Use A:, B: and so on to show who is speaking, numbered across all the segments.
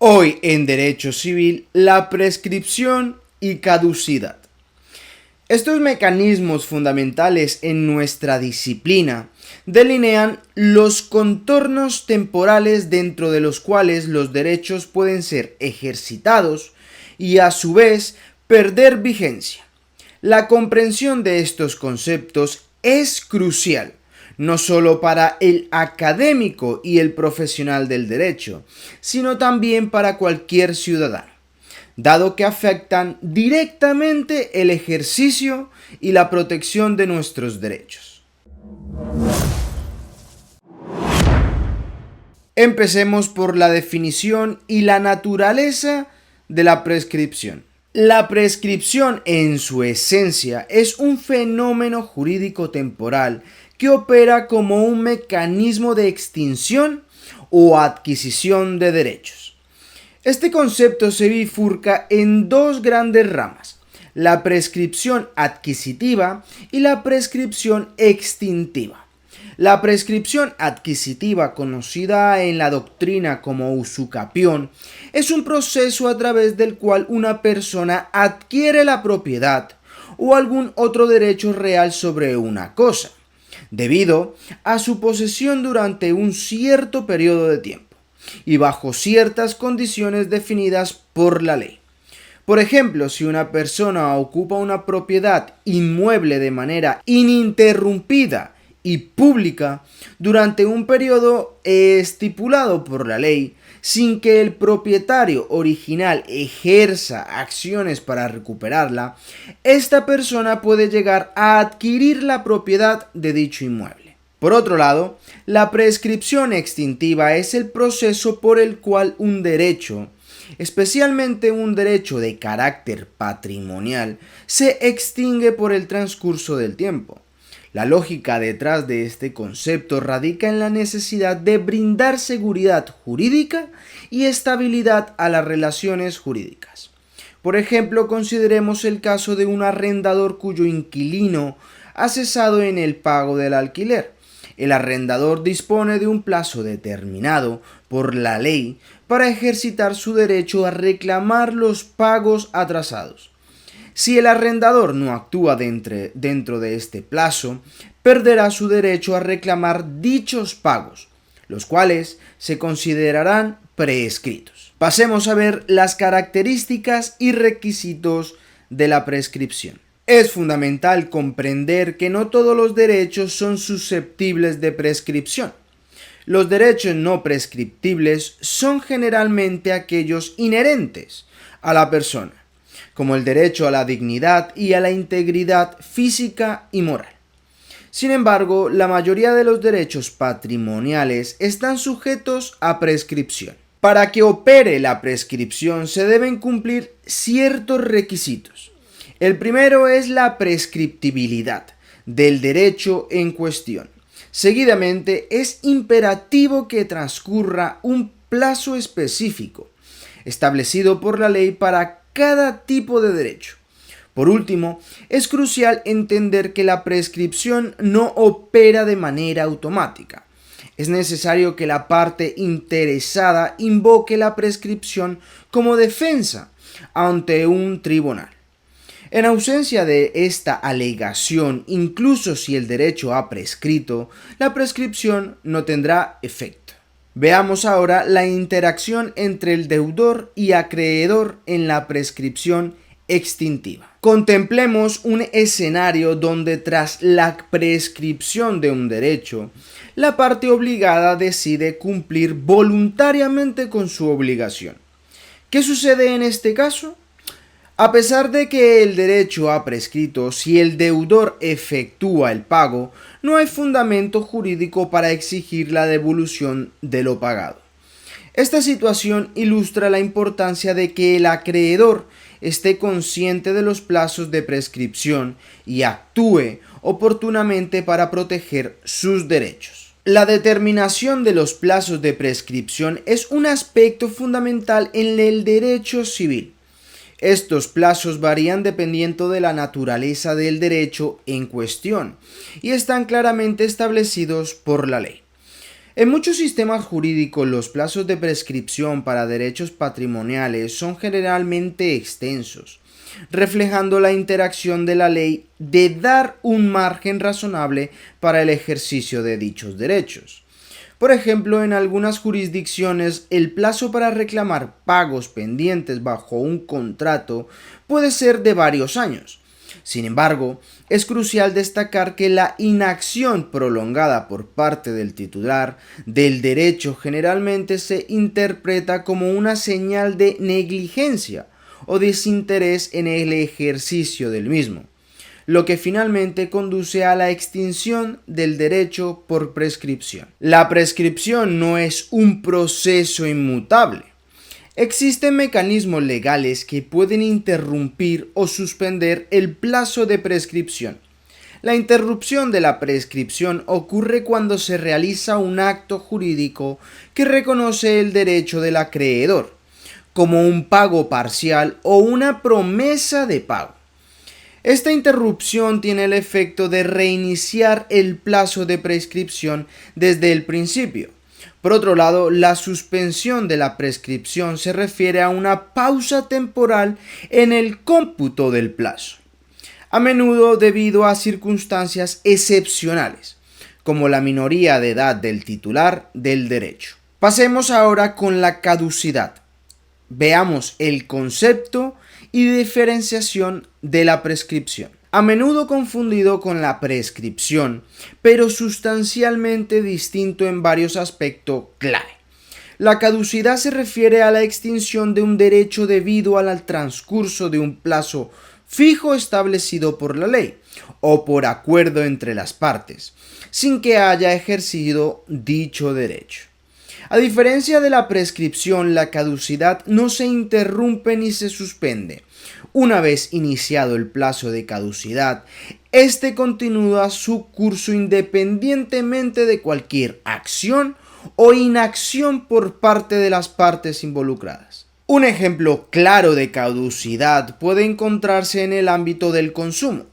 A: Hoy en Derecho Civil, la prescripción y caducidad. Estos mecanismos fundamentales en nuestra disciplina delinean los contornos temporales dentro de los cuales los derechos pueden ser ejercitados y a su vez perder vigencia. La comprensión de estos conceptos es crucial, no solo para el académico y el profesional del derecho, sino también para cualquier ciudadano, dado que afectan directamente el ejercicio y la protección de nuestros derechos. Empecemos por la definición y la naturaleza de la prescripción. La prescripción en su esencia es un fenómeno jurídico temporal que opera como un mecanismo de extinción o adquisición de derechos. Este concepto se bifurca en dos grandes ramas: la prescripción adquisitiva y la prescripción extintiva. La prescripción adquisitiva, conocida en la doctrina como usucapión, es un proceso a través del cual una persona adquiere la propiedad o algún otro derecho real sobre una cosa, debido a su posesión durante un cierto periodo de tiempo y bajo ciertas condiciones definidas por la ley. Por ejemplo, si una persona ocupa una propiedad inmueble de manera ininterrumpida y pública durante un periodo estipulado por la ley, sin que el propietario original ejerza acciones para recuperarla, esta persona puede llegar a adquirir la propiedad de dicho inmueble. Por otro lado, la prescripción extintiva es el proceso por el cual un derecho, especialmente un derecho de carácter patrimonial, se extingue por el transcurso del tiempo. La lógica detrás de este concepto radica en la necesidad de brindar seguridad jurídica y estabilidad a las relaciones jurídicas. Por ejemplo, consideremos el caso de un arrendador cuyo inquilino ha cesado en el pago del alquiler. El arrendador dispone de un plazo determinado por la ley para ejercitar su derecho a reclamar los pagos atrasados. Si el arrendador no actúa dentro de este plazo, perderá su derecho a reclamar dichos pagos, los cuales se considerarán prescritos. Pasemos a ver las características y requisitos de la prescripción. Es fundamental comprender que no todos los derechos son susceptibles de prescripción. Los derechos no prescriptibles son generalmente aquellos inherentes a la persona, como el derecho a la dignidad y a la integridad física y moral. Sin embargo, la mayoría de los derechos patrimoniales están sujetos a prescripción. Para que opere la prescripción se deben cumplir ciertos requisitos. El primero es la prescriptibilidad del derecho en cuestión. Seguidamente, es imperativo que transcurra un plazo específico, establecido por la ley para cada tipo de derecho. Por último, es crucial entender que la prescripción no opera de manera automática. Es necesario que la parte interesada invoque la prescripción como defensa ante un tribunal. En ausencia de esta alegación, incluso si el derecho ha prescrito, la prescripción no tendrá efecto. Veamos ahora la interacción entre el deudor y acreedor en la prescripción extintiva. Contemplemos un escenario donde tras la prescripción de un derecho, la parte obligada decide cumplir voluntariamente con su obligación. ¿Qué sucede en este caso? A pesar de que el derecho ha prescrito, si el deudor efectúa el pago, no hay fundamento jurídico para exigir la devolución de lo pagado. Esta situación ilustra la importancia de que el acreedor esté consciente de los plazos de prescripción y actúe oportunamente para proteger sus derechos. La determinación de los plazos de prescripción es un aspecto fundamental en el derecho civil. Estos plazos varían dependiendo de la naturaleza del derecho en cuestión y están claramente establecidos por la ley. En muchos sistemas jurídicos los plazos de prescripción para derechos patrimoniales son generalmente extensos, reflejando la interacción de la ley de dar un margen razonable para el ejercicio de dichos derechos. Por ejemplo, en algunas jurisdicciones el plazo para reclamar pagos pendientes bajo un contrato puede ser de varios años. Sin embargo, es crucial destacar que la inacción prolongada por parte del titular del derecho generalmente se interpreta como una señal de negligencia o desinterés en el ejercicio del mismo, lo que finalmente conduce a la extinción del derecho por prescripción. La prescripción no es un proceso inmutable. Existen mecanismos legales que pueden interrumpir o suspender el plazo de prescripción. La interrupción de la prescripción ocurre cuando se realiza un acto jurídico que reconoce el derecho del acreedor, como un pago parcial o una promesa de pago. Esta interrupción tiene el efecto de reiniciar el plazo de prescripción desde el principio. Por otro lado, la suspensión de la prescripción se refiere a una pausa temporal en el cómputo del plazo, a menudo debido a circunstancias excepcionales, como la minoría de edad del titular del derecho. Pasemos ahora con la caducidad. Veamos el concepto y diferenciación de la prescripción. A menudo confundido con la prescripción, pero sustancialmente distinto en varios aspectos clave. La caducidad se refiere a la extinción de un derecho debido al transcurso de un plazo fijo establecido por la ley o por acuerdo entre las partes, sin que haya ejercido dicho derecho. A diferencia de la prescripción, la caducidad no se interrumpe ni se suspende. Una vez iniciado el plazo de caducidad, este continúa su curso independientemente de cualquier acción o inacción por parte de las partes involucradas. Un ejemplo claro de caducidad puede encontrarse en el ámbito del consumo.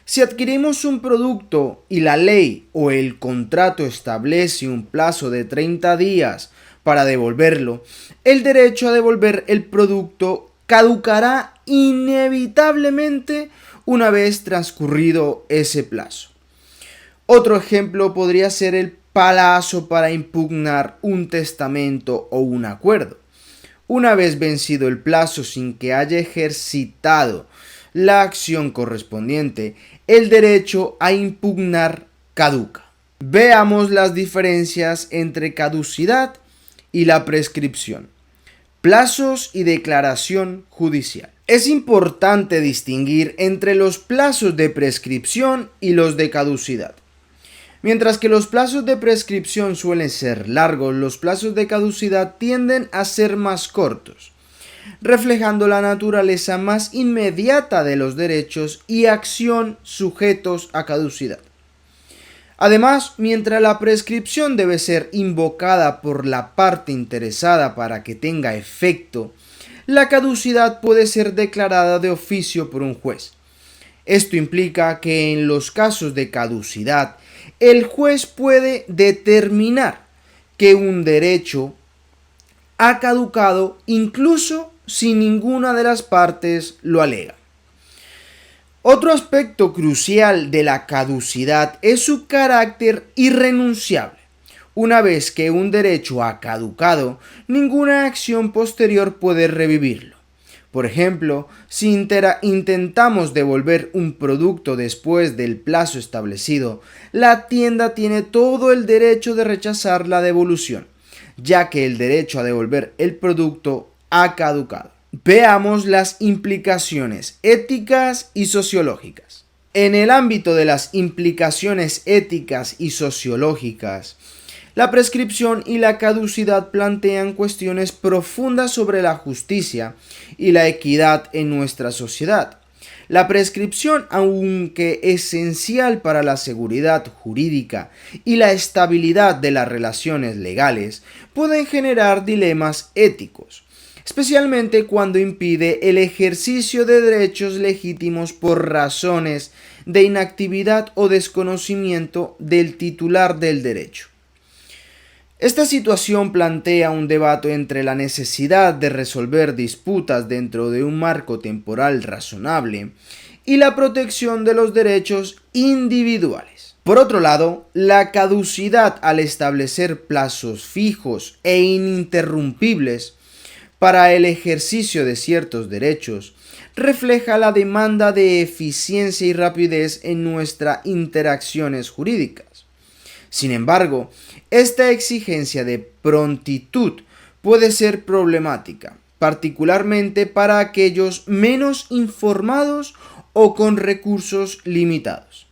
A: Si adquirimos un producto y la ley o el contrato establece un plazo de 30 días para devolverlo, el derecho a devolver el producto caducará inevitablemente una vez transcurrido ese plazo. Otro ejemplo podría ser el plazo para impugnar un testamento o un acuerdo. Una vez vencido el plazo sin que haya ejercitado la acción correspondiente, el derecho a impugnar caduca. Veamos las diferencias entre caducidad y la prescripción. Plazos y declaración judicial. Es importante distinguir entre los plazos de prescripción y los de caducidad. Mientras que los plazos de prescripción suelen ser largos, los plazos de caducidad tienden a ser más cortos, reflejando la naturaleza más inmediata de los derechos y acción sujetos a caducidad. Además, mientras la prescripción debe ser invocada por la parte interesada para que tenga efecto, la caducidad puede ser declarada de oficio por un juez. Esto implica que en los casos de caducidad, el juez puede determinar que un derecho ha caducado incluso si ninguna de las partes lo alega. Otro aspecto crucial de la caducidad es su carácter irrenunciable. Una vez que un derecho ha caducado, ninguna acción posterior puede revivirlo. Por ejemplo, si intentamos devolver un producto después del plazo establecido, la tienda tiene todo el derecho de rechazar la devolución, ya que el derecho a devolver el producto ha caducado. Veamos las implicaciones éticas y sociológicas. En el ámbito de las implicaciones éticas y sociológicas, la prescripción y la caducidad plantean cuestiones profundas sobre la justicia y la equidad en nuestra sociedad. La prescripción, aunque esencial para la seguridad jurídica y la estabilidad de las relaciones legales, pueden generar dilemas éticos, especialmente cuando impide el ejercicio de derechos legítimos por razones de inactividad o desconocimiento del titular del derecho. Esta situación plantea un debate entre la necesidad de resolver disputas dentro de un marco temporal razonable y la protección de los derechos individuales. Por otro lado, la caducidad al establecer plazos fijos e ininterrumpibles para el ejercicio de ciertos derechos refleja la demanda de eficiencia y rapidez en nuestras interacciones jurídicas. Sin embargo, esta exigencia de prontitud puede ser problemática, particularmente para aquellos menos informados o con recursos limitados,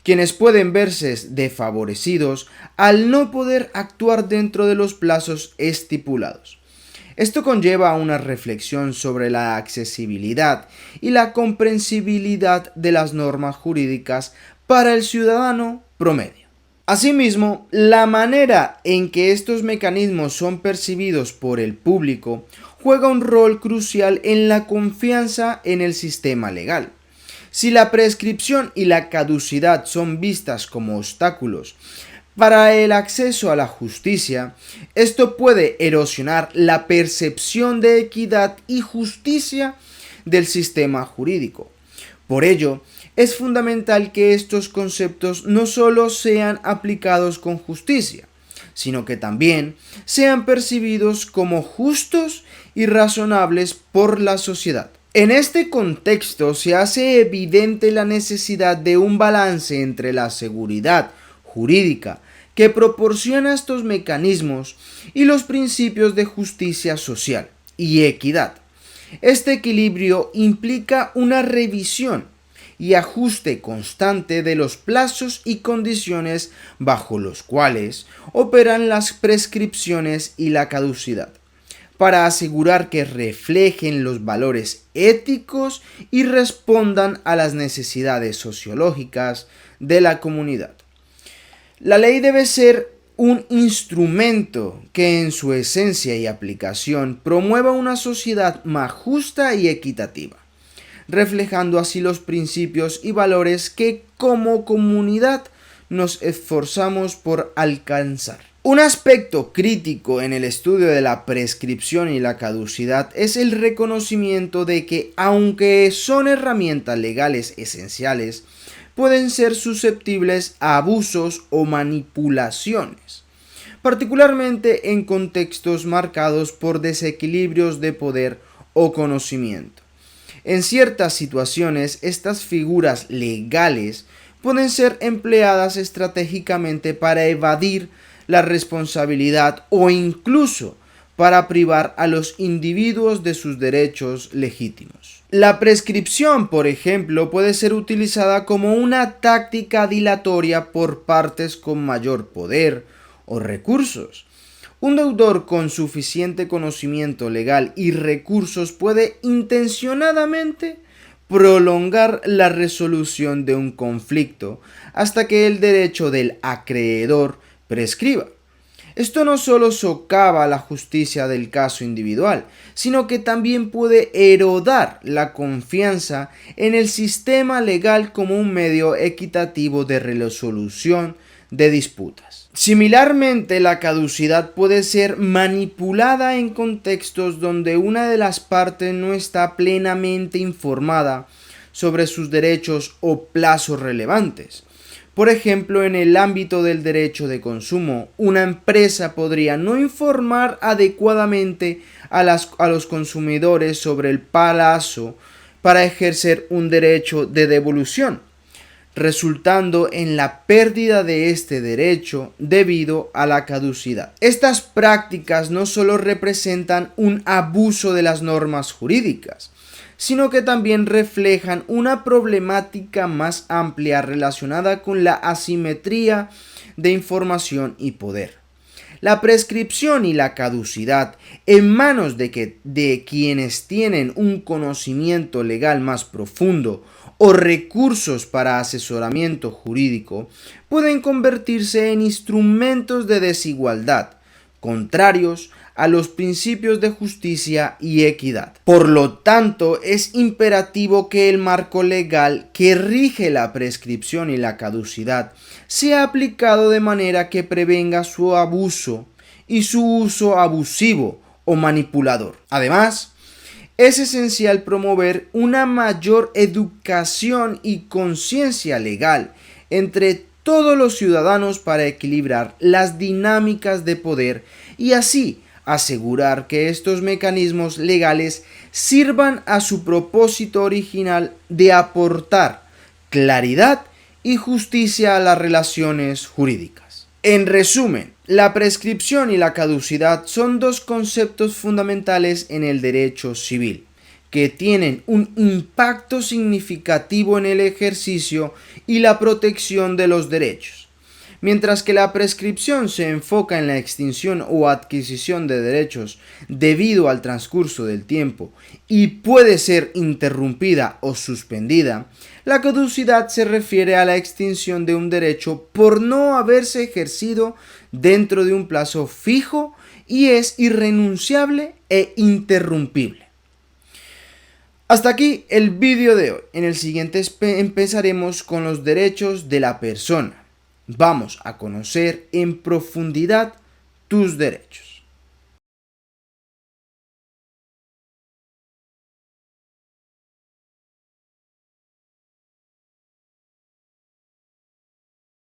A: quienes pueden verse desfavorecidos al no poder actuar dentro de los plazos estipulados. Esto conlleva a una reflexión sobre la accesibilidad y la comprensibilidad de las normas jurídicas para el ciudadano promedio. Asimismo, la manera en que estos mecanismos son percibidos por el público juega un rol crucial en la confianza en el sistema legal. Si la prescripción y la caducidad son vistas como obstáculos para el acceso a la justicia, esto puede erosionar la percepción de equidad y justicia del sistema jurídico. Por ello, es fundamental que estos conceptos no solo sean aplicados con justicia, sino que también sean percibidos como justos y razonables por la sociedad. En este contexto se hace evidente la necesidad de un balance entre la seguridad jurídica que proporciona estos mecanismos y los principios de justicia social y equidad. Este equilibrio implica una revisión y ajuste constante de los plazos y condiciones bajo los cuales operan las prescripciones y la caducidad, para asegurar que reflejen los valores éticos y respondan a las necesidades sociológicas de la comunidad. La ley debe ser un instrumento que en su esencia y aplicación promueva una sociedad más justa y equitativa, reflejando así los principios y valores que como comunidad nos esforzamos por alcanzar. Un aspecto crítico en el estudio de la prescripción y la caducidad es el reconocimiento de que, aunque son herramientas legales esenciales, pueden ser susceptibles a abusos o manipulaciones, particularmente en contextos marcados por desequilibrios de poder o conocimiento. En ciertas situaciones, estas figuras legales pueden ser empleadas estratégicamente para evadir la responsabilidad o incluso para privar a los individuos de sus derechos legítimos. La prescripción, por ejemplo, puede ser utilizada como una táctica dilatoria por partes con mayor poder o recursos. Un deudor con suficiente conocimiento legal y recursos puede intencionadamente prolongar la resolución de un conflicto hasta que el derecho del acreedor prescriba. Esto no solo socava la justicia del caso individual, sino que también puede erodar la confianza en el sistema legal como un medio equitativo de resolución de disputas. Similarmente, la caducidad puede ser manipulada en contextos donde una de las partes no está plenamente informada sobre sus derechos o plazos relevantes. Por ejemplo, en el ámbito del derecho de consumo, una empresa podría no informar adecuadamente a los consumidores sobre el plazo para ejercer un derecho de devolución, resultando en la pérdida de este derecho debido a la caducidad. Estas prácticas no solo representan un abuso de las normas jurídicas, sino que también reflejan una problemática más amplia relacionada con la asimetría de información y poder. La prescripción y la caducidad en manos de quienes tienen un conocimiento legal más profundo o recursos para asesoramiento jurídico pueden convertirse en instrumentos de desigualdad, contrarios a los principios de justicia y equidad. Por lo tanto, es imperativo que el marco legal que rige la prescripción y la caducidad sea aplicado de manera que prevenga su abuso y su uso abusivo o manipulador. Además, es esencial promover una mayor educación y conciencia legal entre todos los ciudadanos para equilibrar las dinámicas de poder y así asegurar que estos mecanismos legales sirvan a su propósito original de aportar claridad y justicia a las relaciones jurídicas. En resumen, la prescripción y la caducidad son dos conceptos fundamentales en el derecho civil, que tienen un impacto significativo en el ejercicio y la protección de los derechos. Mientras que la prescripción se enfoca en la extinción o adquisición de derechos debido al transcurso del tiempo y puede ser interrumpida o suspendida, la caducidad se refiere a la extinción de un derecho por no haberse ejercido dentro de un plazo fijo y es irrenunciable e interrumpible. Hasta aquí el vídeo de hoy. En el siguiente empezaremos con los derechos de la persona. Vamos a conocer en profundidad tus derechos.